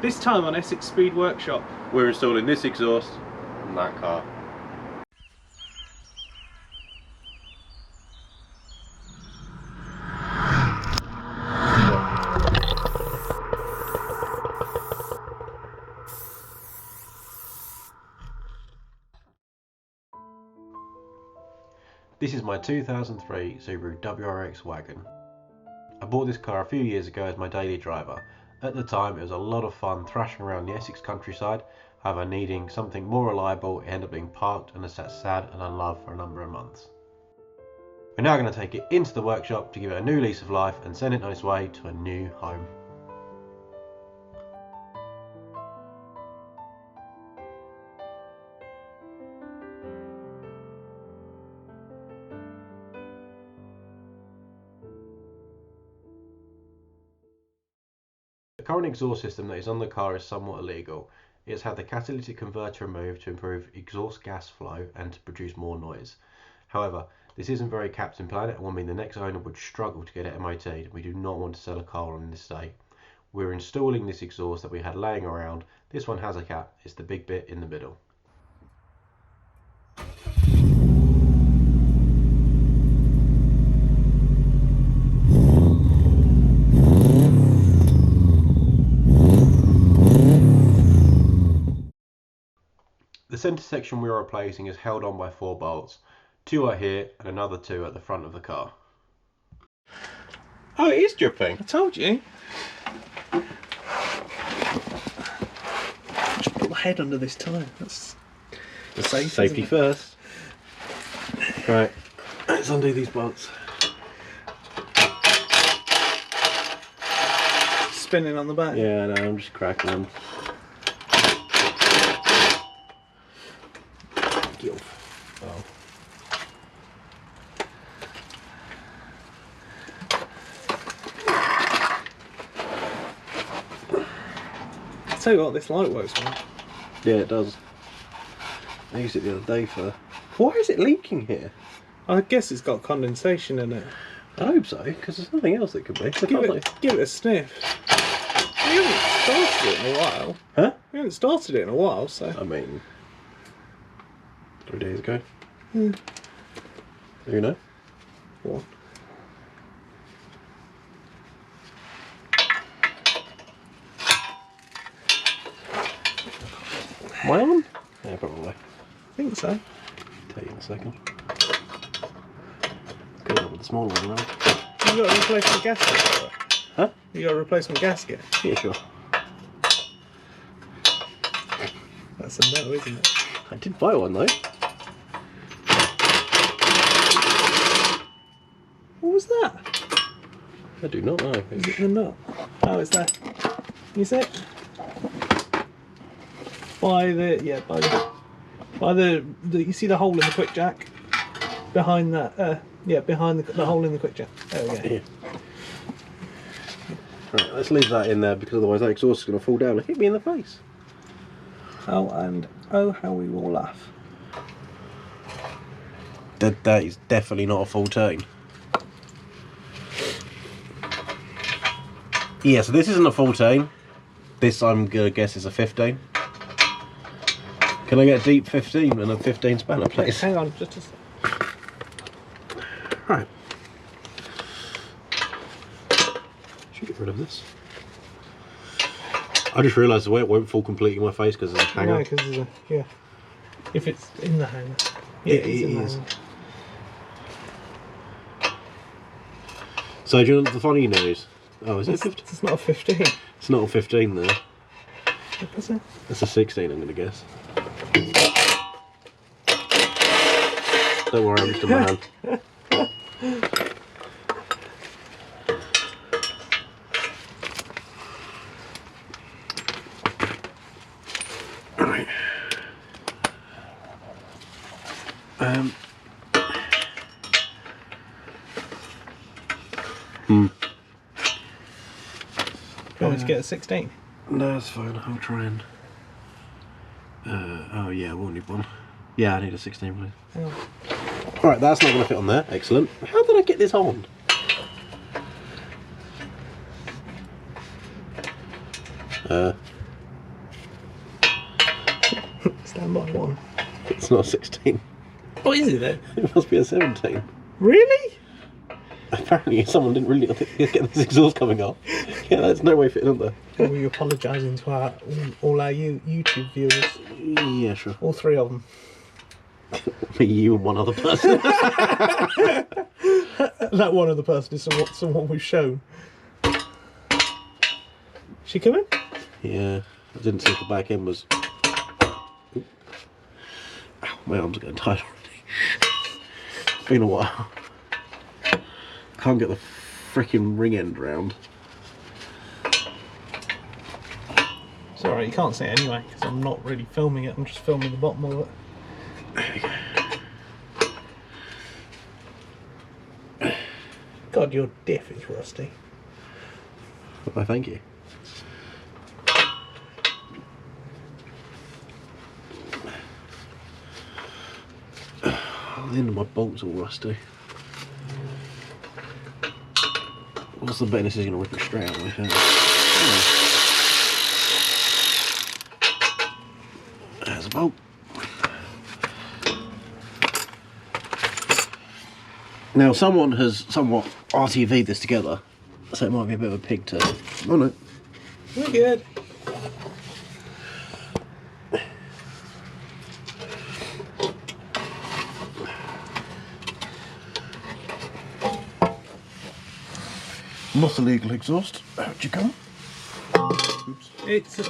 This time on Essex Speed Workshop, we're installing this exhaust on that car. This is my 2003 Subaru WRX Wagon. I bought this car a few years ago as my daily driver. At the time it was a lot of fun thrashing around the Essex countryside, however needing something more reliable it ended up being parked and has sat sad and unloved for a number of months. We're now going to take it into the workshop to give it a new lease of life and send it on its way to a new home. The current exhaust system that is on the car is somewhat illegal. It has had the catalytic converter removed to improve exhaust gas flow and to produce more noise. However, this isn't very Captain Planet and will mean the next owner would struggle to get it MOT'd. We do not want to sell a car on this state. We're installing this exhaust that we had laying around. This one has a cap, it's the big bit in the middle. The centre section we are replacing is held on by 4 bolts. 2 are here and another 2 at the front of the car. Oh, it is dripping. I told you. Just put my head under this tyre. That's the Safety first. Right, let's undo these bolts. Spinning on the back. Yeah, I know, I'm just cracking them. Oh. I'll tell you what, this light works well. Yeah, it does. I used it the other day for... Why is it leaking here? I guess it's got condensation in it. I hope so, because there's nothing else that could be. Give it a sniff. We haven't started it in a while. Huh? We haven't started it in a while, so... I mean... 3 days ago. Hmm. You know? What? Am I on? Yeah, probably. I think so. Tell you in a second. Go up with the smaller one now. You got a replacement gasket for it? Huh? You got a replacement gasket? Yeah, sure. That's a no, isn't it? I did buy one though. What was that? I do not know. Is it the nut? Oh, it's there. You see it? By the you see the hole in the quick jack? Behind that, yeah, behind the hole in the quick jack. There we go. Yeah. Right, let's leave that in there because otherwise that exhaust is going to fall down and hit me in the face. Oh, and oh, how we will laugh. That is definitely not a full turn. Yeah, so this isn't a 14. This I'm gonna guess is a 15. Can I get a deep 15 and a 15 spanner, please? Hang on, just a sec. Right. Should get rid of this. I just realised the way it won't fall completely in my face because there's a hanger. No, because there's a, yeah. If it's in the hanger. Yeah, it it's in the is. hanger. So do you know the funny news? Oh, is it 15? It's not a 15. It's not a 15 there. What is it? It's a 16, I'm going to guess. Don't worry, I'm just in my hand. Right. You want me to get a 16? No, that's fine. I'll try and... oh yeah, I won't need one. Yeah, I need a 16, please. Hang on. Alright, that's not going to fit on there. Excellent. How did I get this on? by one. It's not a 16. What is it then? It must be a 17. Really? Apparently someone didn't really get this exhaust coming up. Yeah, there's no way fitting on there. Are we apologising to all our YouTube viewers? Yeah, sure. All three of them. Me, you and one other person. That one other person is someone we've shown. She coming? Yeah, I didn't see if the back end was... Ow, my arms are getting tired already. It's been a while. Can't get the freaking ring end round. It's alright, you can't see it anyway, because I'm not really filming it, I'm just filming the bottom of it. There we go. God, your diff is rusty. Why, thank you. The end of my bolt's all rusty. What's the bet this is going to rip it straight out of my hand? There's a bolt. Now someone has somewhat RTV'd this together, so it might be a bit of a pig to... Oh no. We're good. Not a legal exhaust. How'd you come? Oops. It's for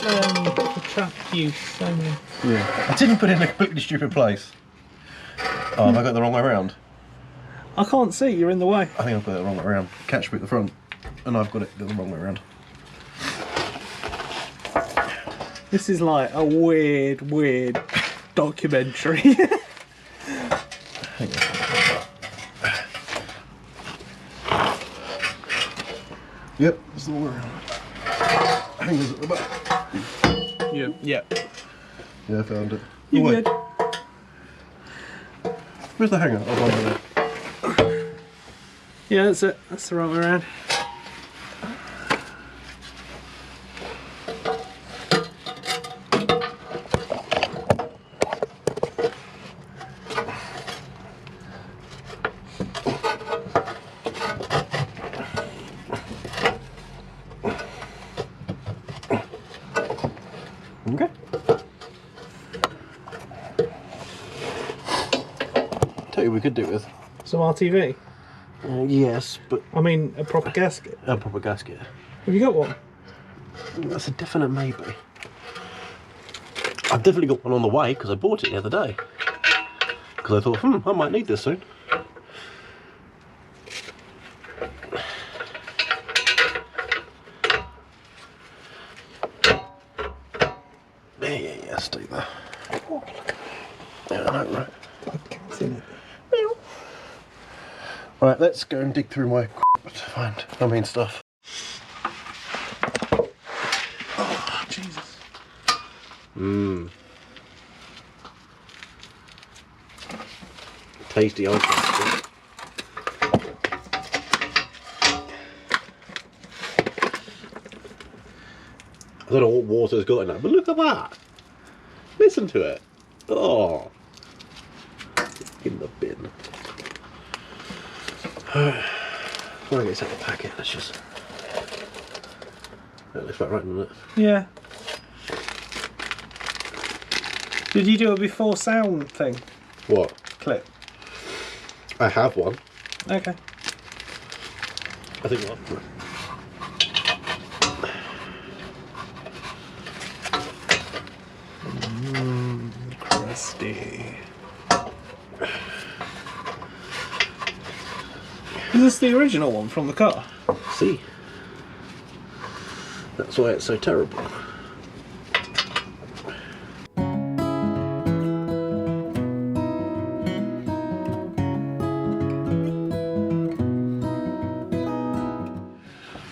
trap use only. Yeah. I didn't put it in a completely stupid place. Oh, have I got it the wrong way around? I can't see, you're in the way. I think I've got it the wrong way around. Catch me at the front, and I've got it the wrong way around. This is like a weird documentary. Hang on. Yep, that's the way around. Hangers at the back. Yeah. Yeah, I found it. You Oh, wait. good? Where's the hanger? Oh, one there. Yeah, that's it. That's the right way around. Okay. Tell you we could do with. Some RTV? Yes, but I mean, a proper gasket. a proper gasket. Have you got one? That's a definite maybe. I've definitely got one on the way because I bought it the other day. Because I thought, I might need this soon. Yeah, stay there. Yeah, I know, right? Cat's in it. Right, let's go and dig through my equipment to find my main stuff. Oh, Jesus. Tasty ice cream. I don't know what water's got in that, but look at that. Listen to it. Oh. In the bin. Before I get out the packet, let's just... That looks about right, doesn't it? Yeah. Did you do a before sound thing? What? Clip. I have one. Okay. I think what? Crusty. Is this the original one from the car? See? That's why it's so terrible.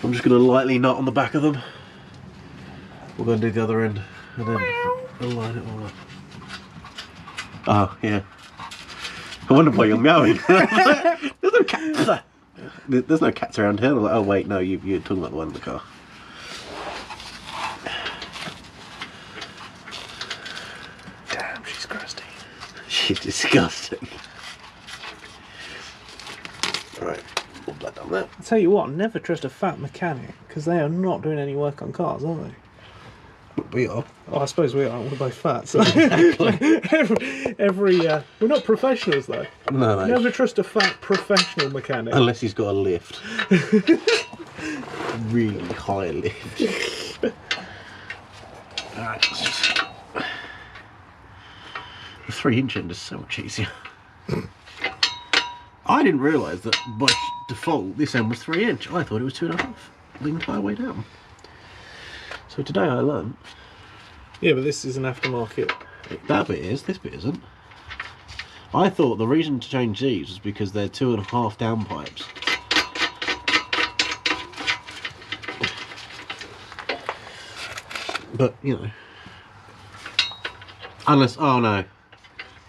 I'm just going to lightly nut on the back of them. We'll go and do the other end and then we'll line it all up. Oh, yeah. I wonder why you're meowing. There's no cats. There's no cats around here. Like, oh wait, no, you're talking about the one in the car. Damn, she's You're disgusting. Right, all that done there. I'll tell you what, never trust a fat mechanic, because they are not doing any work on cars, are they? We are. Oh, I suppose we are. We're both fat. So Exactly. we're not professionals though. No. Never trust a fat professional mechanic. Unless he's got a lift. Really high lift. Alright, the 3-inch end is so much easier. I didn't realise that by default this end was 3-inch. I thought it was 2.5 the entire way down. So today I learned. Yeah, but this is an aftermarket. That bit is, this bit isn't. I thought the reason to change these was because they're 2.5 downpipes. But, you know. Unless, oh no.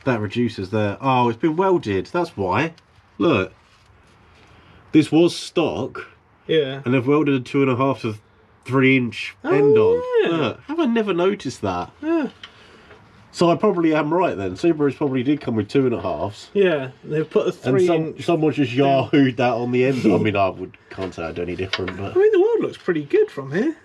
That reduces there. Oh, it's been welded. That's why. Look. This was stock. Yeah. And they've welded a 2.5 to 3-inch end on. Yeah. Look, have I never noticed that? Yeah. So I probably am right then. Subarus probably did come with 2.5s. Yeah. They've put a 3-inch. And someone just yahooed that on the end. I mean, can't say I'd do any different, but I mean, the world looks pretty good from here.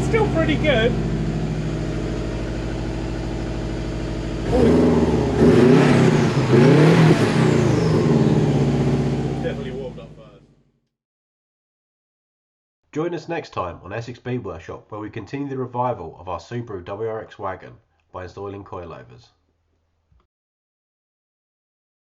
Still pretty good. Definitely warmed up first. join us next time on Essex Speed Workshop, where we continue the revival of our Subaru WRX Wagon by installing coilovers.